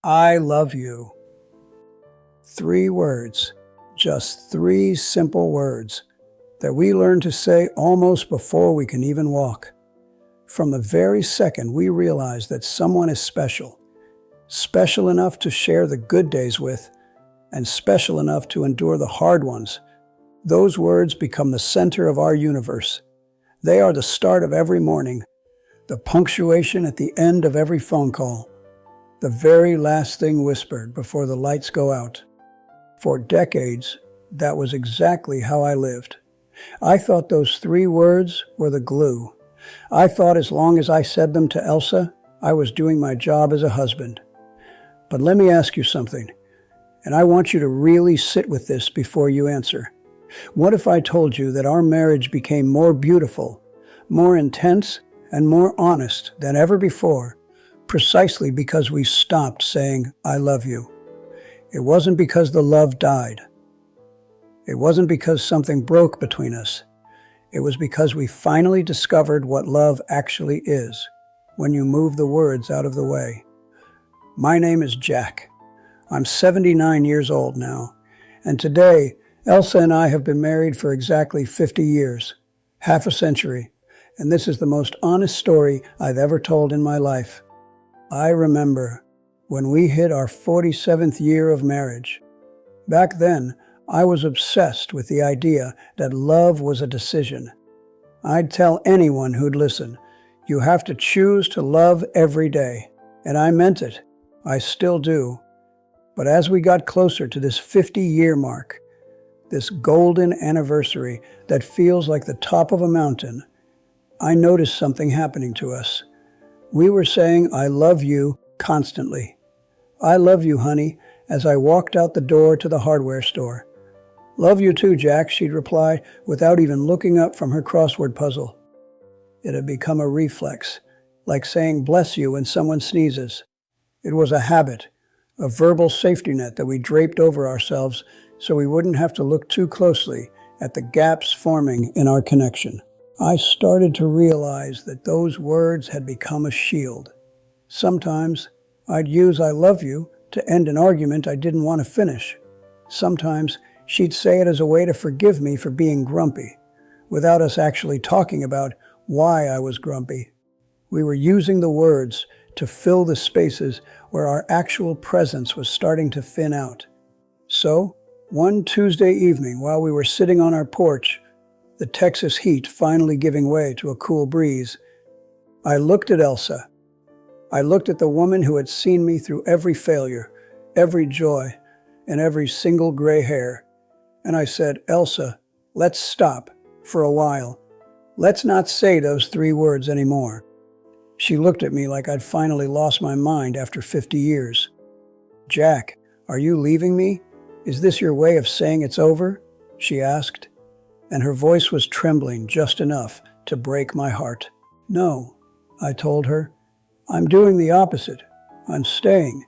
I love you. 3 words, just 3 simple words that we learn to say almost before we can even walk. From the very second we realize that someone is special, special enough to share the good days with, and special enough to endure the hard ones, those words become the center of our universe. They are the start of every morning, the punctuation at the end of every phone call, the very last thing whispered before the lights go out. For decades, that was exactly how I lived. I thought those 3 words were the glue. I thought as long as I said them to Elsa, I was doing my job as a husband. But let me ask you something, and I want you to really sit with this before you answer. What if I told you that our marriage became more beautiful, more intense, and more honest than ever before, precisely because we stopped saying, "I love you"? It wasn't because the love died. It wasn't because something broke between us. It was because we finally discovered what love actually is, when you move the words out of the way. My name is Jack. I'm 79 years old now, and today, Elsa and I have been married for exactly 50 years, half a century, and this is the most honest story I've ever told in my life. I remember when we hit our 47th year of marriage. Back then, I was obsessed with the idea that love was a decision. I'd tell anyone who'd listen, you have to choose to love every day. And I meant it. I still do. But as we got closer to this 50-year mark, this golden anniversary that feels like the top of a mountain, I noticed something happening to us. We were saying, "I love you," constantly. "I love you, honey," as I walked out the door to the hardware store. "Love you too, Jack," she'd reply, without even looking up from her crossword puzzle. It had become a reflex, like saying "bless you" when someone sneezes. It was a habit, a verbal safety net that we draped over ourselves so we wouldn't have to look too closely at the gaps forming in our connection. I started to realize that those words had become a shield. Sometimes I'd use "I love you" to end an argument I didn't want to finish. Sometimes she'd say it as a way to forgive me for being grumpy, without us actually talking about why I was grumpy. We were using the words to fill the spaces where our actual presence was starting to thin out. So, one Tuesday evening while we were sitting on our porch, the Texas heat finally giving way to a cool breeze, I looked at Elsa. I looked at the woman who had seen me through every failure, every joy, and every single gray hair. And I said, "Elsa, let's stop for a while. Let's not say those 3 words anymore." She looked at me like I'd finally lost my mind after 50 years. "Jack, are you leaving me? Is this your way of saying it's over?" she asked, and her voice was trembling just enough to break my heart. "No," I told her. "I'm doing the opposite. I'm staying,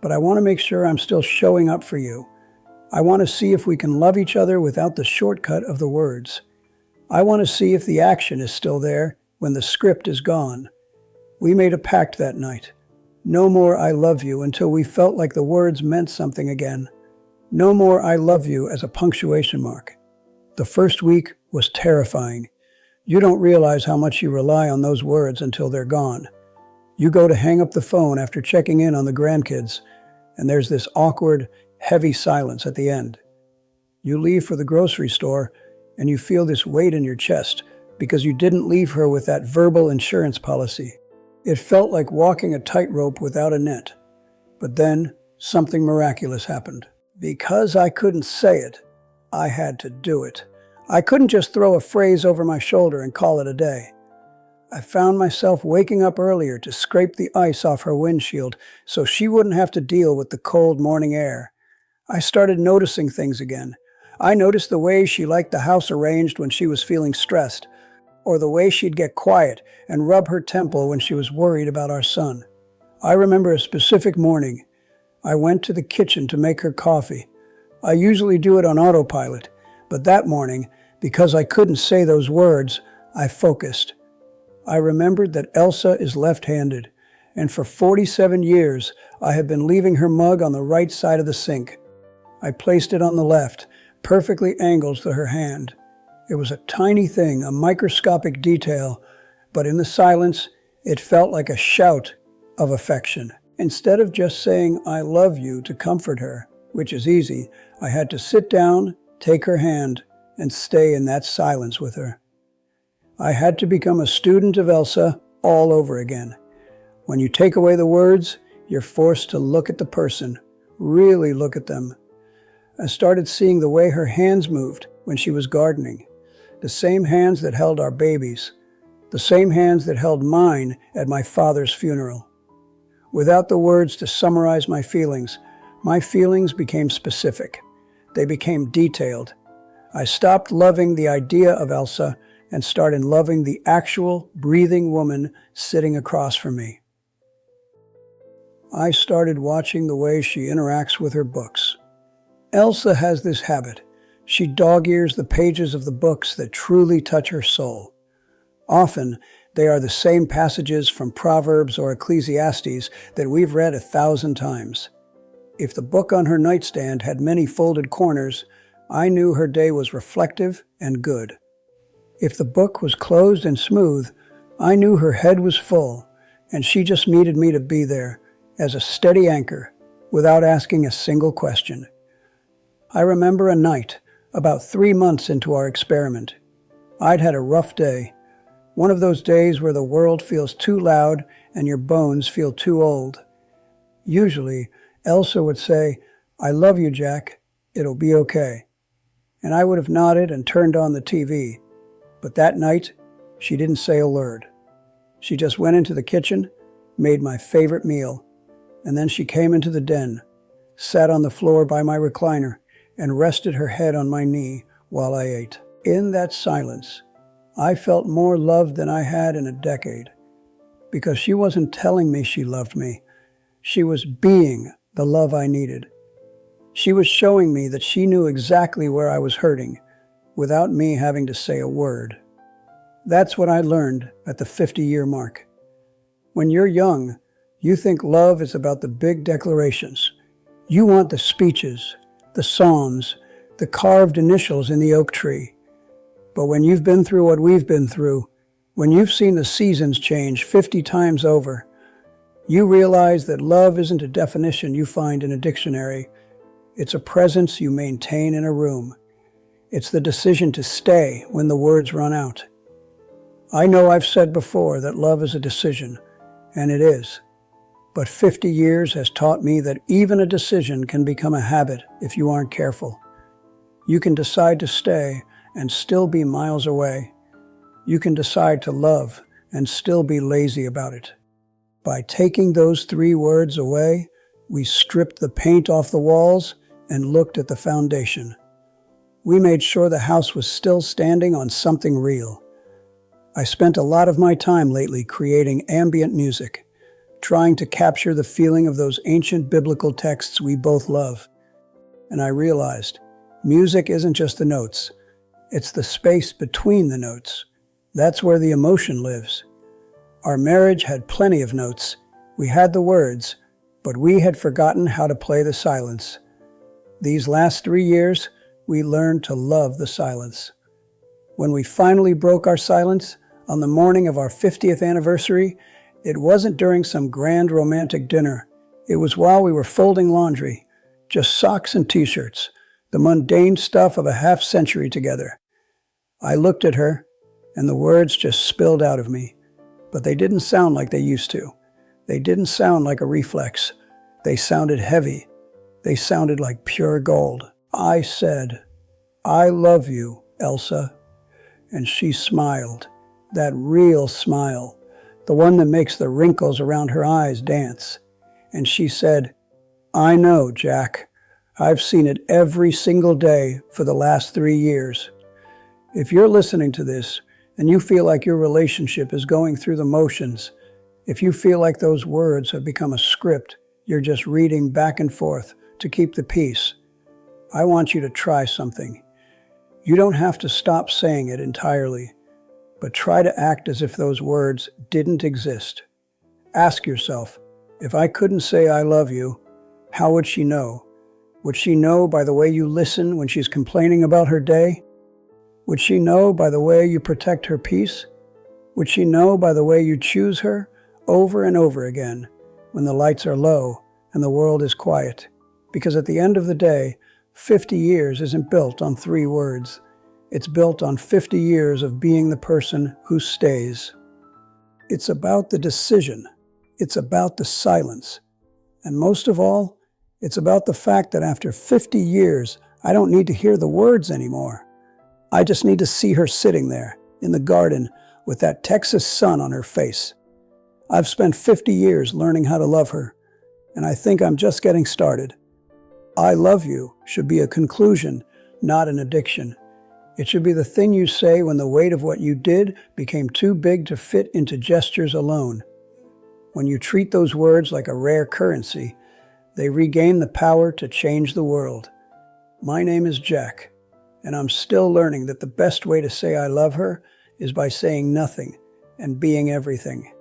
but I want to make sure I'm still showing up for you. I want to see if we can love each other without the shortcut of the words. I want to see if the action is still there when the script is gone." We made a pact that night. No more "I love you" until we felt like the words meant something again. No more "I love you" as a punctuation mark. The first week was terrifying. You don't realize how much you rely on those words until they're gone. You go to hang up the phone after checking in on the grandkids, and there's this awkward, heavy silence at the end. You leave for the grocery store, and you feel this weight in your chest because you didn't leave her with that verbal insurance policy. It felt like walking a tightrope without a net. But then, something miraculous happened. Because I couldn't say it, I had to do it. I couldn't just throw a phrase over my shoulder and call it a day. I found myself waking up earlier to scrape the ice off her windshield so she wouldn't have to deal with the cold morning air. I started noticing things again. I noticed the way she liked the house arranged when she was feeling stressed, or the way she'd get quiet and rub her temple when she was worried about our son. I remember a specific morning. I went to the kitchen to make her coffee. I usually do it on autopilot, but that morning, because I couldn't say those words, I focused. I remembered that Elsa is left-handed, and for 47 years, I had been leaving her mug on the right side of the sink. I placed it on the left, perfectly angled to her hand. It was a tiny thing, a microscopic detail, but in the silence, it felt like a shout of affection. Instead of just saying, "I love you," to comfort her, which is easy, I had to sit down, take her hand, and stay in that silence with her. I had to become a student of Elsa all over again. When you take away the words, you're forced to look at the person, really look at them. I started seeing the way her hands moved when she was gardening, the same hands that held our babies, the same hands that held mine at my father's funeral. Without the words to summarize my feelings became specific. They became detailed. I stopped loving the idea of Elsa and started loving the actual, breathing woman sitting across from me. I started watching the way she interacts with her books. Elsa has this habit. She dog-ears the pages of the books that truly touch her soul. Often, they are the same passages from Proverbs or Ecclesiastes that we've read 1,000 times. If the book on her nightstand had many folded corners, I knew her day was reflective and good. If the book was closed and smooth, I knew her head was full, and she just needed me to be there as a steady anchor without asking a single question. I remember a night, about 3 months into our experiment. I'd had a rough day. One of those days where the world feels too loud and your bones feel too old. Usually, Elsa would say, "I love you, Jack. It'll be okay." And I would have nodded and turned on the TV. But that night, she didn't say a word. She just went into the kitchen, made my favorite meal, and then she came into the den, sat on the floor by my recliner, and rested her head on my knee while I ate. In that silence, I felt more loved than I had in a decade, because she wasn't telling me she loved me. She was being the love I needed. She was showing me that she knew exactly where I was hurting, without me having to say a word. That's what I learned at the 50-year mark. When you're young, you think love is about the big declarations. You want the speeches, the songs, the carved initials in the oak tree. But when you've been through what we've been through, when you've seen the seasons change 50 times over, you realize that love isn't a definition you find in a dictionary. It's a presence you maintain in a room. It's the decision to stay when the words run out. I know I've said before that love is a decision, and it is. But 50 years has taught me that even a decision can become a habit if you aren't careful. You can decide to stay and still be miles away. You can decide to love and still be lazy about it. By taking those 3 words away, we stripped the paint off the walls and looked at the foundation. We made sure the house was still standing on something real. I spent a lot of my time lately creating ambient music, trying to capture the feeling of those ancient biblical texts we both love. And I realized, music isn't just the notes. It's the space between the notes. That's where the emotion lives. Our marriage had plenty of notes. We had the words, but we had forgotten how to play the silence. These last 3 years, we learned to love the silence. When we finally broke our silence on the morning of our 50th anniversary, it wasn't during some grand romantic dinner. It was while we were folding laundry, just socks and t-shirts, the mundane stuff of a half-century together. I looked at her, and the words just spilled out of me. But they didn't sound like they used to. They didn't sound like a reflex. They sounded heavy. They sounded like pure gold. I said, "I love you, Elsa." And she smiled, that real smile, the one that makes the wrinkles around her eyes dance. And she said, "I know, Jack. I've seen it every single day for the last 3 years. If you're listening to this and you feel like your relationship is going through the motions, if you feel like those words have become a script you're just reading back and forth to keep the peace, I want you to try something. You don't have to stop saying it entirely, but try to act as if those words didn't exist. Ask yourself, If I couldn't say I love you, how would she know? Would she know by the way you listen when she's complaining about her day? Would she know by the way you protect her peace? Would she know by the way you choose her over and over again when the lights are low and the world is quiet? Because at the end of the day, 50 years isn't built on 3 words. It's built on 50 years of being the person who stays. It's about the decision. It's about the silence. And most of all, it's about the fact that after 50 years, I don't need to hear the words anymore. I just need to see her sitting there in the garden with that Texas sun on her face. I've spent 50 years learning how to love her, and I think I'm just getting started. I love you should be a conclusion, not an addiction. It should be the thing you say when the weight of what you did became too big to fit into gestures alone. When you treat those words like a rare currency, they regain the power to change the world. My name is Jack, and I'm still learning that the best way to say I love her is by saying nothing and being everything.